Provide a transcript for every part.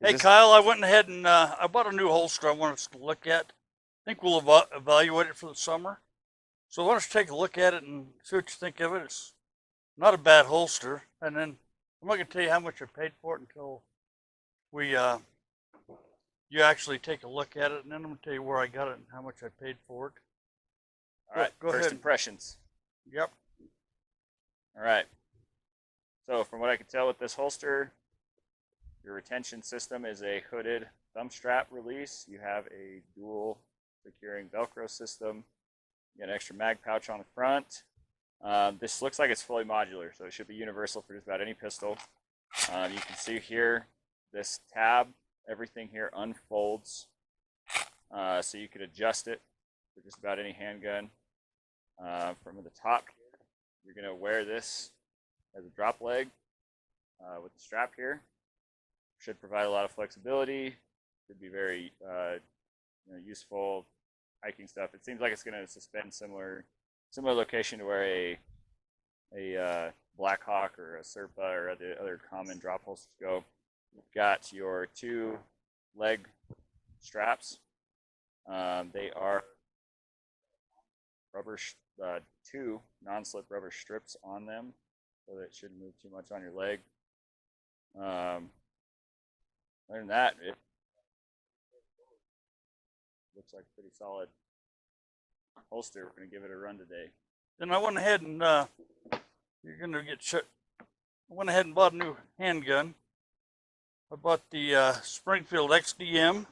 Hey Kyle, I went ahead and I bought a new holster I want us to look at. I think we'll evaluate it for the summer. So why don't you take a look at it and see what you think of it. It's not a bad holster. And then I'm not going to tell you how much I paid for it until we you actually take a look at it. And then I'm going to tell you where I got it and how much I paid for it. All right, Go first ahead. impressions. Yep. All right. So from what I can tell with this holster, your retention system is a hooded thumb strap release. You have a dual securing Velcro system. You got an extra mag pouch on the front. This looks like it's fully modular, so it should be universal for just about any pistol. You can see here, this tab, everything here unfolds, so you could adjust it for just about any handgun. From the top here, you're going to wear this as a drop leg with the strap here. Should provide a lot of flexibility. Should be very useful hiking stuff. It seems like it's going to suspend similar location to where a Black Hawk or a Serpa or the other common drop holsters go. You've got your two leg straps. They are rubber, two non-slip rubber strips on them, so that it shouldn't move too much on your leg. Other than that, it looks like a pretty solid holster. We're going to give it a run today. Then I went ahead and you're going to get shut. I went ahead and bought a new handgun. I bought the Springfield XDM.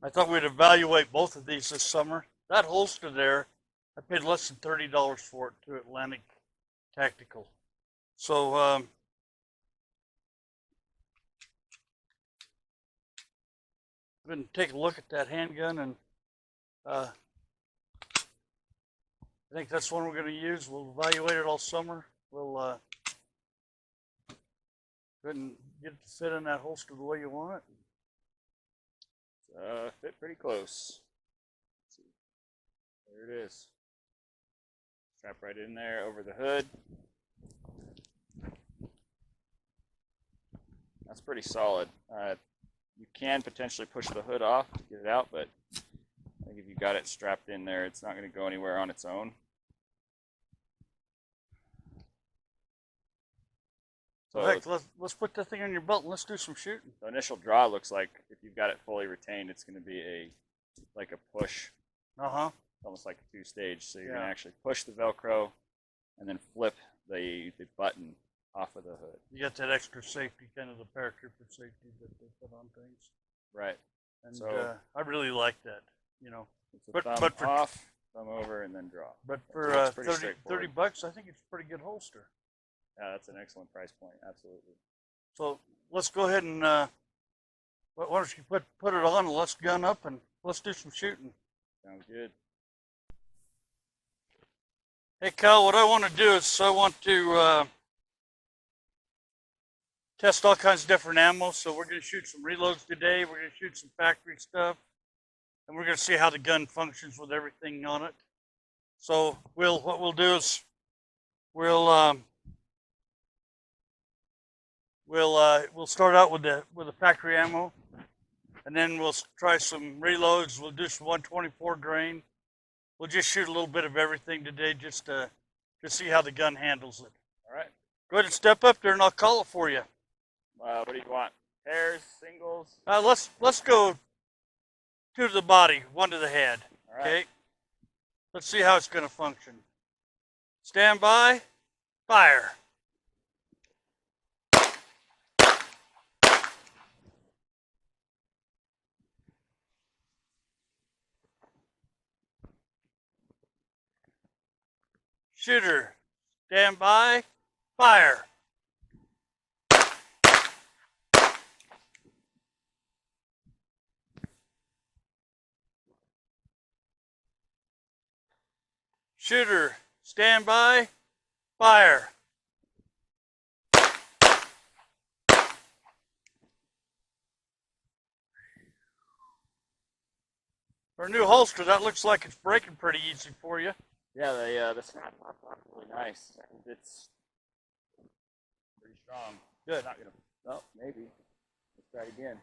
I thought we'd evaluate both of these this summer. That holster there, I paid less than $30 for it to Atlantic Tactical. So I'm going to take a look at that handgun, and I think that's one we're going to use. We'll evaluate it all summer. We'll go ahead and get it to fit in that holster the way you want it. Fit pretty close. Let's see. There it is. Strap right in there over the hood. That's pretty solid. You can potentially push the hood off to get it out, but I think if you got it strapped in there, it's not going to go anywhere on its own. So heck, let's put that thing on your belt and let's do some shooting. The initial draw looks like if you've got it fully retained, it's going to be like a push. Almost like a two-stage. So you're going to actually push the Velcro and then flip the button off of the hood. You got that extra safety, kind of the paratrooper safety that they put on things. Right. And so I really like that, It's a thumb off, thumb over, and then draw. But for $30, I think it's a pretty good holster. Yeah, that's an excellent price point. Absolutely. So let's go ahead and why don't you put it on and let's gun up and let's do some shooting. Sounds good. Hey Kyle, what I want to do is I want to test all kinds of different ammo. So we're going to shoot some reloads today. We're going to shoot some factory stuff, and we're going to see how the gun functions with everything on it. So what we'll do is we'll start out with the factory ammo, and then we'll try some reloads. We'll do some 124 grain. We'll just shoot a little bit of everything today, just to see how the gun handles it. All right. Go ahead and step up there, and I'll call it for you. What do you want? Pairs, singles? Let's go 2 to the body, 1 to the head. All right. Okay. Let's see how it's going to function. Stand by. Fire. Shooter, stand by, fire. Shooter, stand by, fire. For a new holster, that looks like it's breaking pretty easy for you. Yeah, the snap is really nice. It's pretty strong. Good. Not gonna. Well, maybe. Let's try it again.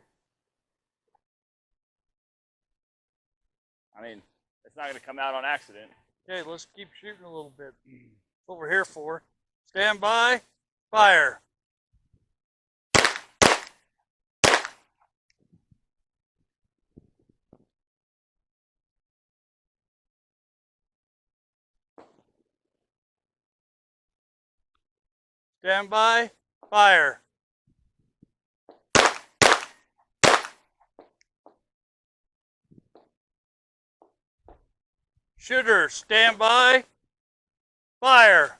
I mean, it's not going to come out on accident. Okay, let's keep shooting a little bit. That's what we're here for. Stand by. Fire. Stand by. Fire. Shooter, stand by. Fire.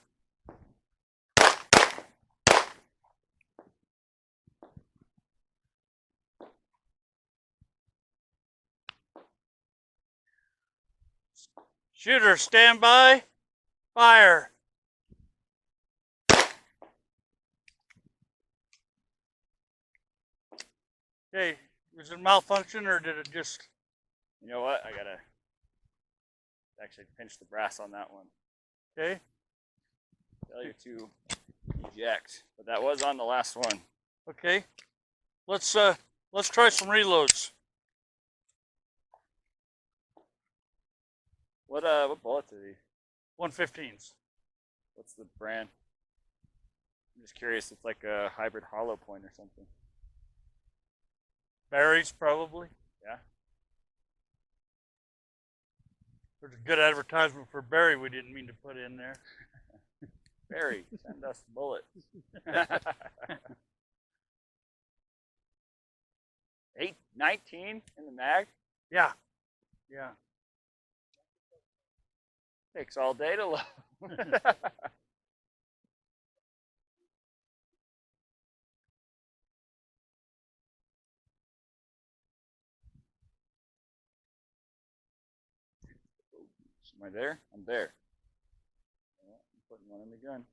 Shooter, stand by. Fire. Okay, was it a malfunction or did it just... You know what? I got to actually pinch the brass on that one. Okay. Failure to eject. But that was on the last one. Okay. Let's try some reloads. What bullets are these? 115s. What's the brand? I'm just curious. It's like a hybrid hollow point or something. Berries, probably. Yeah. There's a good advertisement for Barry we didn't mean to put in there. Barry, send us bullets. 19 in the mag? Yeah. Yeah. Takes all day to load. Am I there? I'm there. Yeah, I'm putting one in the gun.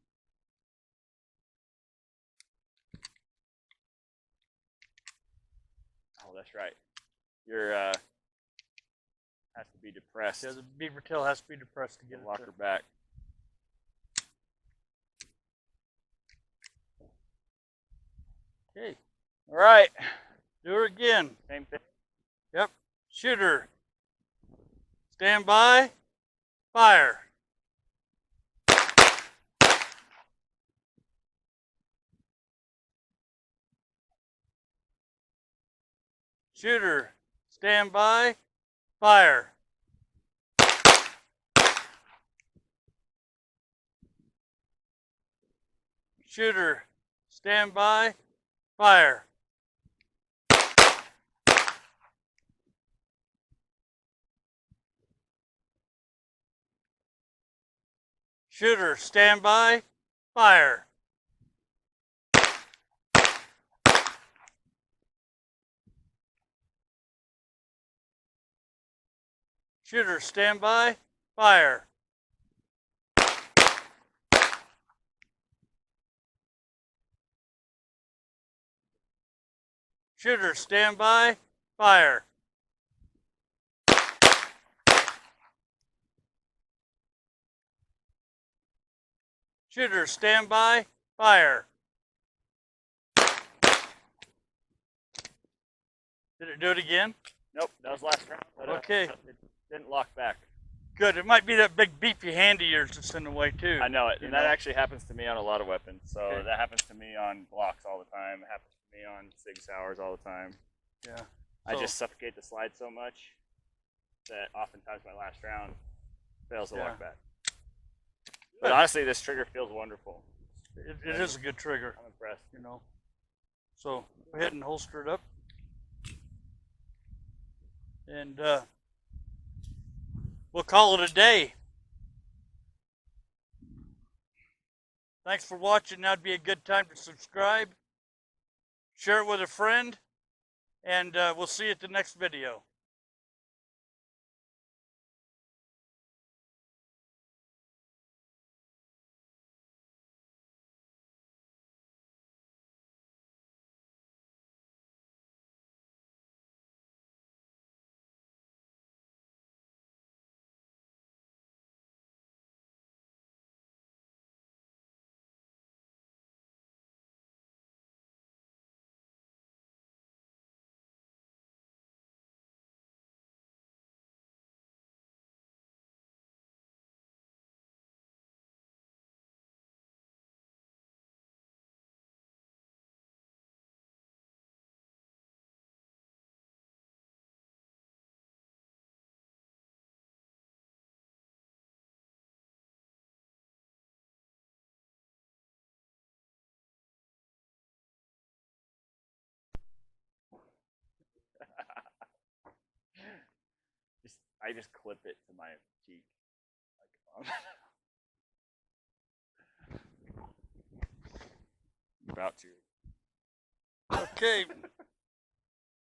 Oh, that's right. Your has to be depressed. Yeah, the beaver tail has to be depressed to get the it locker to... back. Okay. All right. Do it again. Same thing. Yep. Shooter. Stand by. Fire. Shooter. Stand by. Fire. Shooter. Stand by. Fire. Shooter, stand by. Fire. Shooter, stand by. Fire. Shooter, stand by. Fire. Shooter, stand by. Fire. Did it do it again? Nope, that was last round. But, okay. It didn't lock back. Good. It might be that big beefy hand of yours that's in the way too. I know it, and that actually happens to me on a lot of weapons. So okay. That happens to me on blocks all the time. It happens to me on Sig Sauers all the time. Yeah. I just suffocate the slide so much that oftentimes my last round fails to lock back. But honestly, this trigger feels wonderful. It is a good trigger. I'm impressed. You know. So go ahead and holster it up. And we'll call it a day. Thanks for watching. Now would be a good time to subscribe, share it with a friend, and we'll see you at the next video. I just clip it to my cheek. Like, about to. Okay,